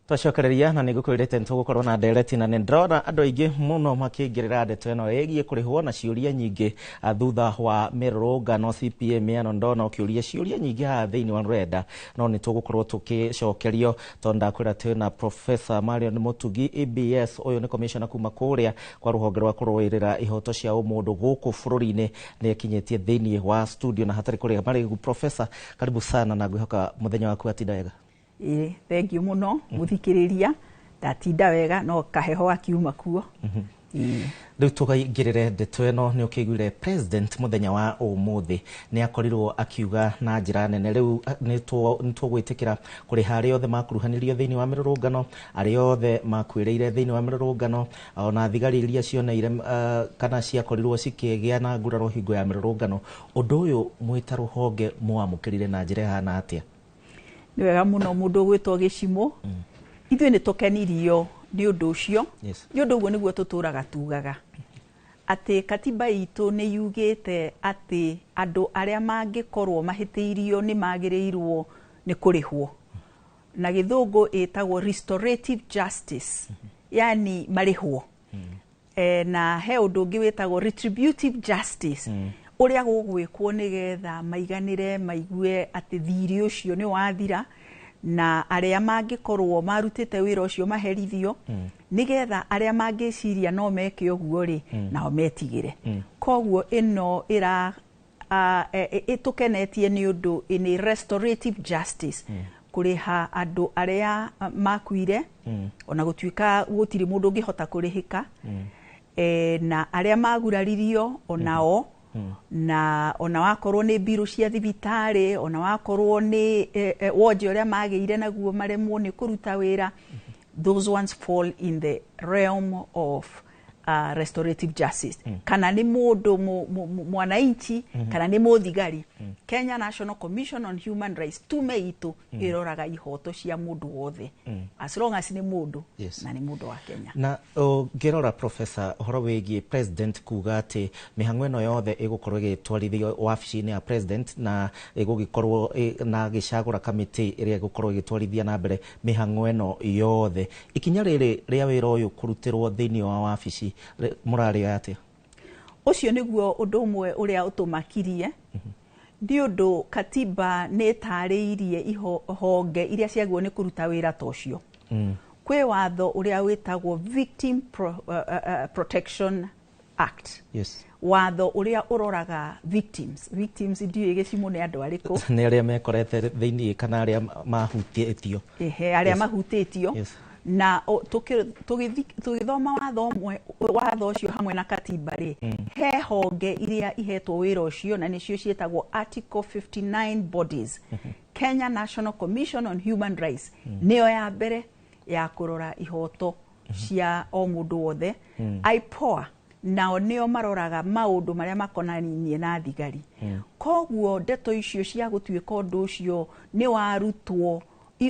Twacokereria na nigukwirite ntugukorwo na ndereti na ndrona andu aingi muno makingirira ndeto eno yegie kurihwo na ciuria nyingi thutha wa mirurungano CPM ano ndona ukiuria ciuria nyingi ha thiini wa rurenda no ni tugukorwo tukicokerio tonda kwira tena Professor Marion Mutugi ABS uyu ni commissioner kuma kuria kwa ruhonge rwa kurũirĩra ihoto cia umundu guku bururi-ini ni ekinyetie thiini wa studio na hatari kuria mari Professor, karibu sana na ngwihoka muthenya waku atinda wega. Thank you muno muthikiriria ndatinda wega no kaheho akiuma kuo. Riu tugaingirire ndeto eno ni ukiguire president muthenya wa umuthi ni akorirwo akiuga na njira nene. Riu ni tugwitikira kuri hari othe makuruhanirio thiini wa mirurungano, ari othe makwireire thiini wa mirurungano, ona thigari iria cioneire kana ciakorirwo cikigia na nguraro hingo ya mirurungano. Undu uyu mwita ruhonge mwamukirire na njira hana atia? Ni wega muno mundu gwitwo Gicimo. Ithuĩ nĩ tũkenirio nĩ ũndũ ũcio. Nĩ ũndũ ũguo nĩguo tũtũraga tugaga atĩ katiba itũ nĩ yugĩte atĩ andũ arĩa mangĩkorwo mahĩtĩirio nĩ magĩrĩirwo nĩ kũrĩhwo, na gĩthũngũ ĩtagwo restorative justice, yani marĩhwo. Na he ũndũ ũngĩ wĩtagwo retributive justice, uria gũgwĩkwo nĩgetha maiganĩre maigue atĩ thirĩ ũcio nĩ wathira na arĩa mangĩkorwo marutĩte wĩra ũcio maherithio nĩgetha arĩa mangĩciria no meke ũguo rĩ nao metigĩre. Koguo ĩno ĩtũkenetie nĩ ũndũ nĩ restorative justice, kũrĩha andũ arĩa makuire ona gũtuĩka gũtirĩ mũndũ ũngĩhota kũrĩhĩka, na arĩa maguraririo onao, na ona wakorwo ni biru cia thibitari, ona wakorwo ni wonje uria magĩire naguo maremwo ni kuruta wĩra, those ones fall in the realm of restorative justice. Kana ni mundu mwananchi, kana ni muthigari. Kenya National Commission on Human Rights tume itu iroraga ihoto cia mundu wothe, as long as ni mundu na ni mundu wa Kenya. Na ngirora Professor horo wigie president kuga ati mihang'o eno yothe igukorwo igitwarithio wabici-ini ya president na igugikorwo na gicagura committee iria igukorwo igitwarithia na mbere mihang'o eno yothe. Ikinya riri ria wira uyu kurutirwo thiini wa wabici murari atia? Ucio niguo undu umwe uria utumakirie ndi undu katiba nĩ tarĩirie ihonge iria ciagwo nĩ kuruta wĩra tocio. Kwe watho uria wĩtagwo Victim Protection Act. Watho uria uroraga victims ndiũĩ Gĩcimo nĩ andũ arĩkũ? Nĩ arĩa mekorete thĩinĩ kana arĩa mahutĩtio. Arĩa mahutĩtio. Na tugithoma watho ucio hamwe na katiba ri he honge iria ihetwo wira ucio na nicio cietagwo Article 59 bodies. Kenya National Commission on Human Rights niyo ya mbere ya kurora ihoto cia o mundu wothe. IPOA nao nio maroraga maundu maria makonainie na thigari. Koguo ndeto icio cia gutuĩka ũndũ ũcio ni warutwo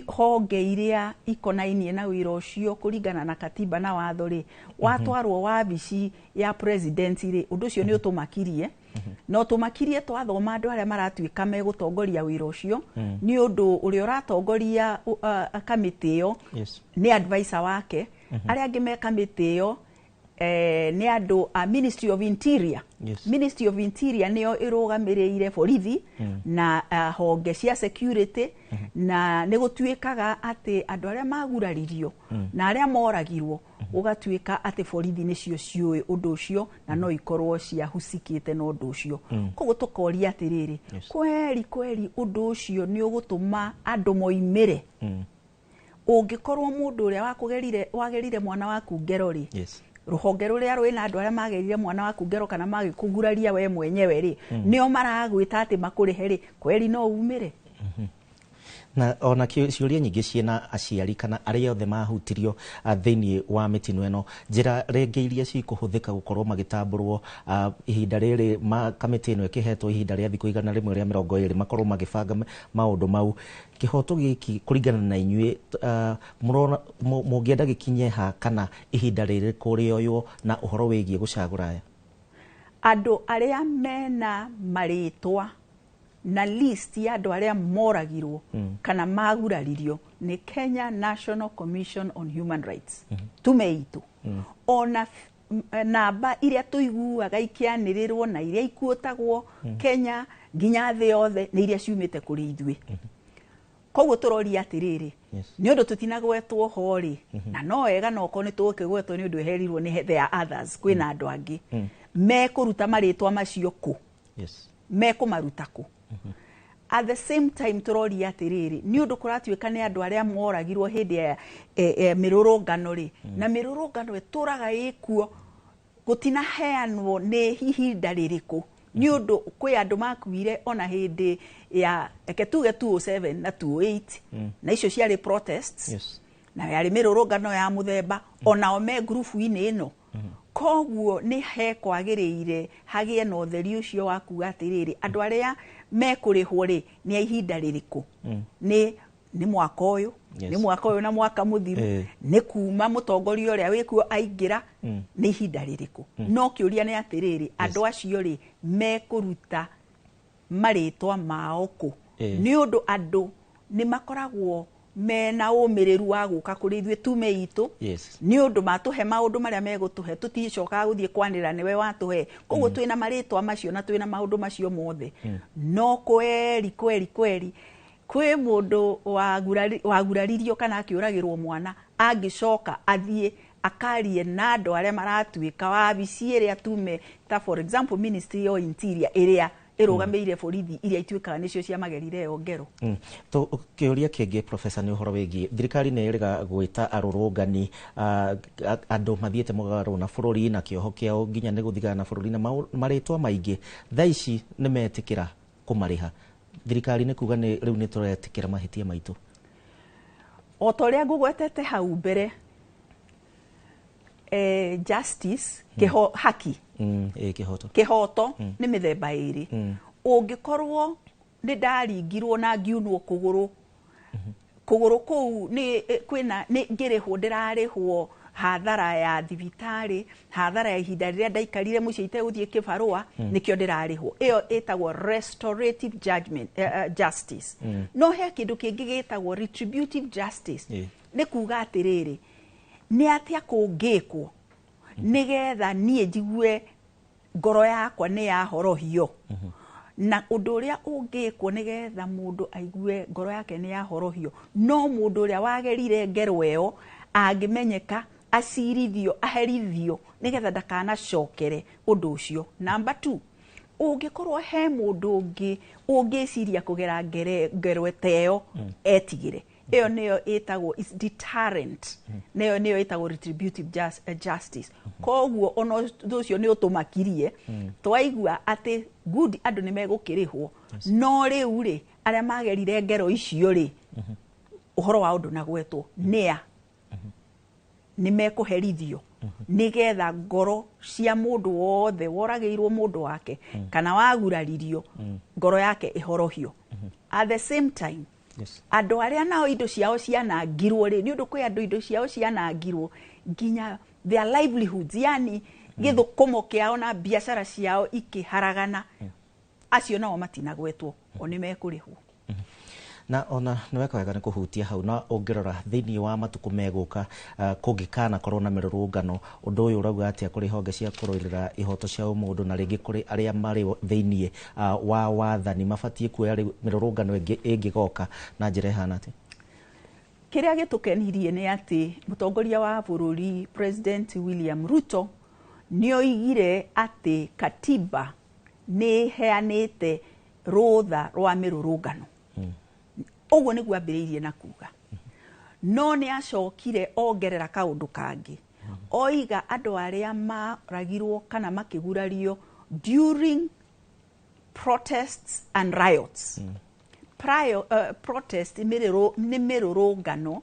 honge iria ikonainie na wira ucio kuringana na katiba na watho ri watwarwo wabici ya president ri undu ucio ni utumakirie. No tumakirie twathoma andu aria maratuĩka megutongoria wira ucio ni undu uria uratongoria committee iyo ni advisor wake, aria angi me committee iyo ni andu a Ministry of Interior. Ministry of Interior niyo irugamiriire borithi na honge cia security, na ni gutuĩkaga ati andu aria maguraririo na aria moragirwo ugatuĩka ati borithi nicio ciũĩ undu ucio na no ikorwo ciahusikite na undu ucio. Koguo tukoria atiriri, kweri undu ucio ni ugutuma andu moimire. Ungikorwo mundu uria wagerire mwana waku ngero ri, ruhonge ruria rwina andu aria magerire mwana waku ngero kana magikuguraria we mwenyewe ri nio maragwita ati makurihe ri, kweri no umire? Na ona ciuria nyingi ciena aciari kana aria othe mahutirio thiini wa mitino eno, njira rĩngĩ iria cikuhuthika gukorwo magitamburwo ihinda rĩrĩ kamiti ino ikihetwo ihinda rĩa thikũ igana rĩmwe rĩa 20 makorwo magibanga maundu mau. Kihoto giki kuringana na inyuĩ mũngĩenda gĩkinye ha kana ihinda rĩrĩ kũrĩoywo na uhoro wĩgiĩ gucagura aya? Andu aria mena marĩtwa na list ya andũ arĩa moragirwo kana maguraririo nĩ Kenya National Commission on Human Rights. Tume itu. Ona namba iria tuiguaga ikianĩrĩrwo na iria ikuotagwo Kenya nginya thĩ yothe nĩ iria ciumĩte kũrĩ ithuĩ. Koguo tũroria atĩrĩrĩ, nĩ ũndũ tũtinagwetwo ho rĩ, na no wega no ko nĩ tũkĩgwetwo nĩ ũndũ eherirwo nĩ there are others, kwĩna andũ angĩ mekũruta marĩtwa macio kũ, mekũmaruta kũ. At the same time tũroria atĩrĩrĩ, nĩ ũndũ kũratuĩka nĩ andũ arĩa moragirwo hĩndĩ ya mĩrũrũngano rĩ, na mĩrũrũngano ĩtũraga ĩkuo gũtinaheanwo nĩ ihinda rĩrĩkũ, nĩ ũndũ kwĩ andũ makuire ona hĩndĩ ya tuge 207 na 208 na icio ciarĩ protests na yarĩ mĩrũrũngano ya mũthemba onao me ngurubu-inĩ ĩno. Koguo nĩ he kwagĩrĩire hagĩe na ũtheri ũcio wa kuga atĩrĩrĩ, andũ arĩa mekũrĩhwo rĩ nĩ a ihinda rĩrĩkũ, nĩ mwaka ũyũ, nĩ mwaka ũyũ na mwaka mũthiru, nĩ kuma mũtongoria ũrĩa wĩkuo aingĩra, nĩ ihinda rĩrĩkũ. No kĩũria nĩ atĩrĩrĩ, andũ acio rĩ mekũruta marĩtwa mao kũ, nĩ ũndũ andũ nĩ makoragwo mena ũmĩrĩru wa gũka kũrĩ ithuĩ tume itũ, nĩ ũndũ matũhe maũndũ marĩa megũtũhe, tũticokaga gũthiĩ kwanĩra nĩwe watũhe. Koguo twĩna marĩtwa macio na twĩna maũndũ macio mothe, no kweri kwĩ mũndũ waguraririo kana akĩũragĩrwo mwana angĩcoka athiĩ akarie na andũ arĩa maratuĩka wabici ĩrĩa tume ta for example Ministry of Interior ĩrĩa ĩrũgamĩire borithi iria ituĩkaga nĩcio ciamagerire ĩyo ngero. Kĩũria kĩngĩ Professor nĩ ũhoro wĩgiĩ thirikari nĩ ĩrĩga gwĩta arũrũngani andũ mathiĩte mũgarũ na bũrũri na kĩoho kĩao nginya nĩ gũthigana na bũrũri na marĩtwa maingĩ, thaa ici nĩ metĩkĩra kũmarĩha. Thirikari nĩ kuga rĩu nĩ tũretĩkĩra mahĩtia maitũ. O ta ũrĩa ngũgwetete hau mbere, justice, haki, kĩhoto nĩ mĩthemba ĩrĩ. Ũngĩkorwo nĩ ndaringirwo na ngiunwo kũgũrũ, kũgũrũ kũu kwĩna ngĩrĩhwo ndĩrarĩhwo hathara ya thibitarĩ, hathara ya ihinda rĩrĩa ndaikarire mũciĩ itegũthiĩ kĩbarũa, nĩkĩo ndĩrarĩhwo. Ĩyo ĩtagwo restorative judgment, justice. No he kĩndũ kĩngĩ gĩtagwo retributive justice. Nĩ kuga atĩrĩrĩ, nĩ atĩa kũngĩkwo nĩgetha niĩ njigue ngoro yakwa nĩ yahorohio, na ũndũ ũrĩa ũngĩkwo nĩgetha mũndũ aigue ngoro yake nĩ yahorohio, no mũndũ ũrĩa wagerire ngero ĩyo angĩmenyeka, acirithio, aherithio nĩgetha ndakanacokere ũndũ ũcio. Number 2, ũngĩkorwo he mũndũ ũngĩ ũngĩciria kũgera ngero ta ĩyo etigĩre, ĩyo nĩyo ĩtagwo deterrent, nĩyo ĩtagwo retributive justice. Koguo ona ũcio nĩ ũtũmakirie twaigua atĩ good andũ nĩ megũkĩrĩhwo, no rĩu rĩ arĩa magerire ngero icio rĩ ũhoro wa ũndũ nagwetwo nĩa nĩ mekũherithio nĩgetha ngoro cia mũndũ wothe woragĩirwo mũndũ wake kana waguraririo ngoro yake ĩhorohio. At the same time, andũ arĩa nao indo ciao cianangirwo rĩ, nĩ ũndũ kwĩ andũ indo ciao cianangirwo nginya their livelihoods, yani gĩthũkũmo kĩao na biacara ciao ikĩharagana, acio nao matinagwetwo, o nĩ mekũrĩhwo. Na ona nĩ weka wega nĩ kũhutia hau, na ũngĩrora thĩinĩ wa matukũ megũka kũngĩkana korwo na mĩrũrũngano, ũndũ ũyũ ũrauga atĩa kũrĩ honge cia kũrũĩrĩra ihoto cia mũndũ na rĩngĩ kũrĩ arĩa marĩ thĩinĩ wa wathani mabatiĩ kuoya mĩrũrũngano ĩngĩgoka na njĩra ĩhana atĩ? Kĩrĩa gĩtũkenirie nĩ atĩ mũtongoria wa bũrũri President William Ruto nĩ oigire atĩ katiba nĩ heanĩte rũtha rwa mĩrũrũngano. Ũguo nĩguo ambĩrĩirie na kuga. No nĩ acokire ongerera kaũndũ kangĩ. Oiga andũ arĩa maragirwo kana makĩgurario during protests and riots. Protest nĩ mĩrũrũngano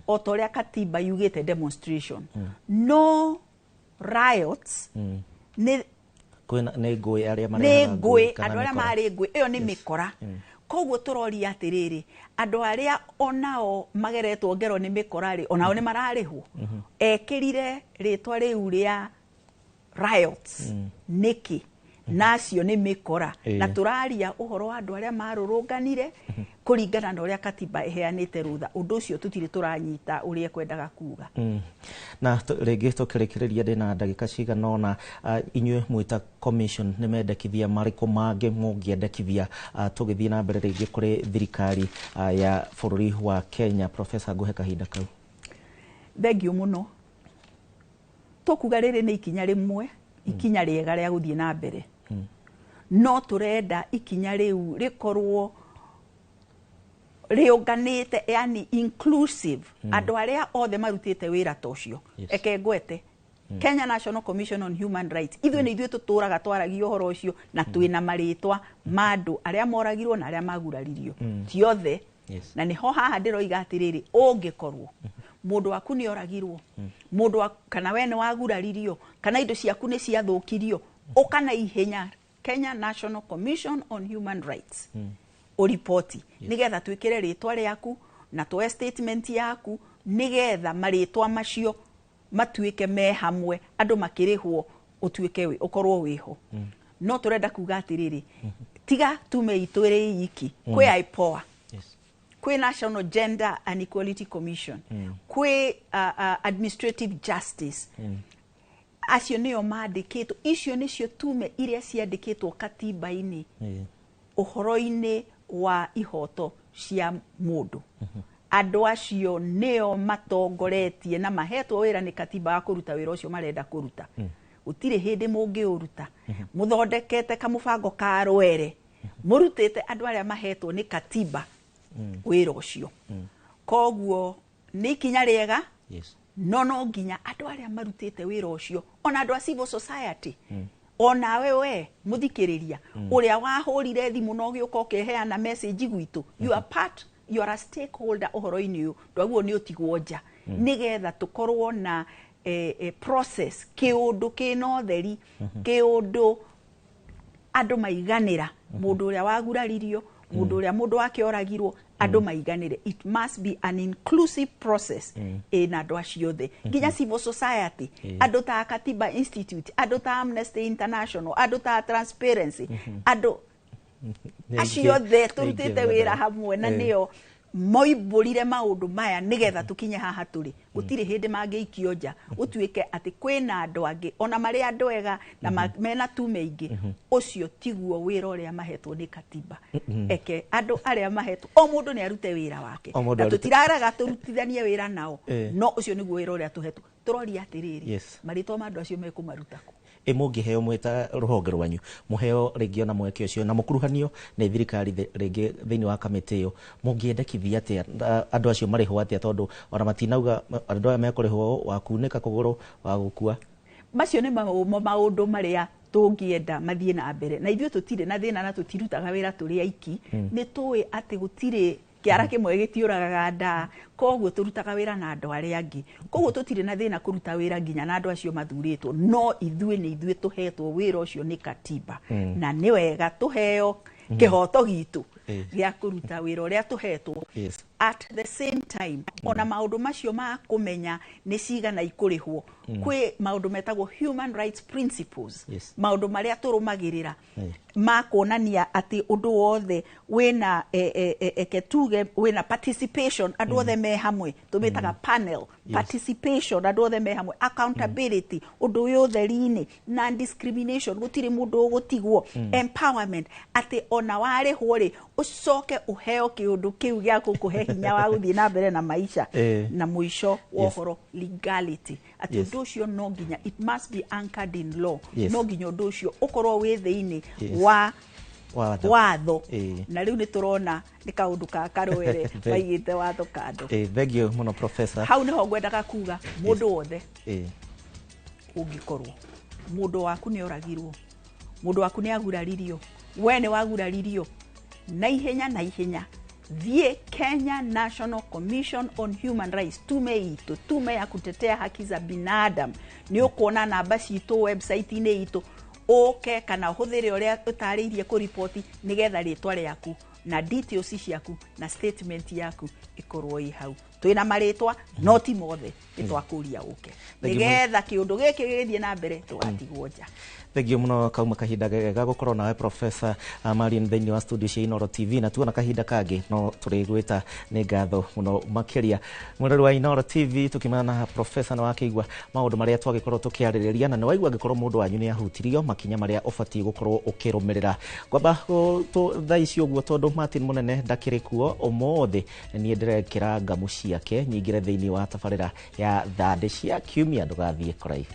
o ta ũrĩa katiba yugĩte demonstration. No riots nĩ ngũĩ andũ arĩa marĩ ngũĩ, ĩyo nĩ mĩkora. Koguo tũroria atĩrĩrĩ, andũ arĩa onao mageretwo ngero nĩ mĩkora rĩ, onao nĩ mararĩhwo. Ekĩrire rĩtwa rĩu rĩa riots nĩkĩ? nacio nĩ mĩkora na tũraria ũhoro wa andũ arĩa marũrũnganire kũringana na ũrĩa katiba ĩheanĩte rũtha ũndũ ũcio tũtirĩ tũranyita ũrĩa kwendaga kuga. Na rĩngĩ tũkĩrĩkĩrĩria ndĩna ndagĩka cigana ũna inyuĩ mwĩta commission nĩ mendekithia marĩkũ mangĩ mũngĩendekithia tũgĩthiĩ na mbere rĩngĩ kũrĩ thirikari ya bũrũri wa Kenya? Professor, ngũhe kahinda kau. Thengio mũno. Tũkuga rĩrĩ nĩ ikinya rĩmwe, ikinya rĩega rĩa gũthiĩ na mbere. No tũrenda ikinya rĩu rĩkorwo rĩũnganĩte, yani inclusive, andũ arĩa othe marutĩte wĩra ta ũcio. Eke ngwete Kenya National Commission on Human Rights, ithuĩ nĩ ithuĩ tũtũraga twaragia ũhoro ũcio na twĩna marĩtwa ma andũ arĩa moragirwo na arĩa maguraririo ti othe. Na nĩho haha ndĩroiga atĩrĩrĩ, ũngĩkorwo mũndũ waku nĩ oragirwo, mũndũ kana we nĩ waguraririo, kana indo ciaku nĩ ciathũkirio, ũkana ihenya Kenya National Commission on Human Rights ũripoti, nĩgetha twĩkĩre rĩtwa rĩaku na twoe statement yaku, nĩgetha marĩtwa macio matuĩke me hamwe, andũ makĩrĩhwo ũtuĩke ũkorwo wĩho. No tũrenda kuga atĩrĩrĩ, tiga tume itũ ĩrĩ iki, kwĩ IPOA, kwĩ National Gender and Equality Commission, kwĩ Administrative Justice. Acio nĩo mandĩkĩtwo, icio nĩcio tume iria ciandĩkĩtwo katiba-inĩ ũhoro-inĩ wa ihoto cia mũndũ. Andũ acio nĩo matongoretie na mahetwo wĩra nĩ katiba wa kũruta wĩra ũcio marenda kũruta. Gũtirĩ hĩndĩ mũngĩũruta mũthondekete kamũbango ka rwere, mũrutĩte andũ arĩa mahetwo nĩ katiba wĩra ũcio. Koguo nĩ ikinya rĩega, no nginya andũ arĩa marutĩte wĩra ũcio, ona andũ a civil society, onawe we mũthikĩrĩria ũrĩa wahũrire thimũ na ũgĩũka ũkeheana message gwitũ, you are part, you are a stakeholder ũhoro-inĩ ũyũ, ndwaguo nĩ ũtigwo nja, nĩgetha tũkorwo na process, kĩũndũ kĩna ũtheri, kĩũndũ andũ maiganĩra, mũndũ ũrĩa waguraririo, mũndũ ũrĩa mũndũ wake oragirwo, andũ maiganĩre. It must be an inclusive process na andũ acio othe, nginya civil society, andũ ta Katiba Institute, andũ ta Amnesty International, andũ ta Transparency, andũ acio othe tũrutĩte wĩra hamwe na nĩo moimbũrire maũndũ maya nĩgetha tũkinye haha tũrĩ. Gũtirĩ hĩndĩ mangĩikio nja, gũtuĩke atĩ kwĩna andũ angĩ ona marĩ andũ ega na mena tume ingĩ, ũcio tiguo wĩra ũrĩa mahetwo nĩ katiba. Eke andũ arĩa mahetwo, o mũndũ nĩ arute wĩra wake, na tũtiraraga tũrutithanie wĩra nao, no ũcio nĩguo wĩra ũrĩa tũhetwo. Tũroria atĩrĩrĩ, marĩtwa ma andũ acio mekũmaruta kũ? Mũngĩheo mwĩta rũhonge rwanyu, mũheo rĩngĩ ona mweke ũcio na mũkuruhanio nĩ thirikari rĩngĩ thĩinĩ wa kamĩtĩ ĩyo, mũngĩendekithia atĩa andũ acio marĩhwo atĩa, tondũ ona matinauga andũ aya mekũrĩhwo wa kunĩka kũgũrũ wa gũkua? Macio nĩ maũndũ marĩa tũngĩenda mathiĩ na mbere, na ithuĩ tũtirĩ na thĩna na tũtirutaga wĩra tũrĩ aiki, nĩ tũĩ atĩ gũtirĩ kĩara kĩmwe gĩtiũragaga ndaa, koguo tũrutaga wĩra na andũ arĩa angĩ, koguo tũtirĩ na thĩna kũruta wĩra nginya na andũ acio mathurĩtwo, no ithuĩ nĩ ithuĩ tũhetwo wĩra ũcio nĩ katiba, na nĩ wega tũheo kĩhoto gitũ gĩa kũruta wĩra ũrĩa tũhetwo. At the same time, ona maũndũ macio ma kũmenya nĩ cigana ikũrĩhwo, kwĩ maũndũ metagwo human rights principles, maũndũ marĩa tũrũmagĩrĩra ma kuonania atĩ ũndũ wothe wĩna tuge wĩna participation, andũ othe me hamwe, tũmĩtaga panel participation, andũ othe me hamwe, accountability, ũndũ ũyũ ũtheri-inĩ, non discrimination, gũtirĩ mũndũ ũgũtigwo, empowerment, atĩ ona warĩhwo rĩ ũcoke ũheo kĩũndũ kĩu gĩa gũkũhe hinya wa gũthiĩ na mbere na maisha, na mũico wa ũhoro legality, atĩ ũndũ ũcio no nginya, it must be anchored in law, no nginya ũndũ ũcio ũkorwo wĩ thĩinĩ wa watho, na rĩu nĩ tũrona nĩ kaũndũ ka karwere maigĩte watho kando. Thengiũ mũno Professor. Hau nĩho ngwendaga kuga mũndũ wothe ũngĩkorwo mũndũ waku nĩ oragirwo, mũndũ waku nĩ aguraririo, we nĩ waguraririo, na ihenya thiĩ Kenya National Commission on Human Rights, tume itũ, tume ya kutetea haki za binadamu, nĩ ũkuona namba citũ website-inĩ itũ, ũke kana ũhũthĩre ũrĩa ũtarĩirie kũripoti, nĩgetha rĩtwa rĩaku na details ciaku na statement yaku ikorwo i hau. twina maritwa no ti mothe itwakuria uke nigetha kiundu giki githie na mbere tugatigwo nja. Thegio muno kauma kahinda gega gukorwo nawe Professor Marion thĩinĩ wa studio cia Inoro TV, na tuona kahinda kangi no turigwita ni ngatho muno makiria mwendwa wa Inoro TV tukimana Professor na wakeigwa maundu maria twagikorwo tukiaririria na waigwa ngikorwo mundu wanyu ni ahutirio makinya maria ubati gukorwo ukirumirira kwamba thaici uguo tondu Martin Munene ndakiri kuo umuthi ni ndirekira ngamu ciake nyingire thĩinĩ wa tabarĩra ya thande cia kiumia ndugathie kuraihu.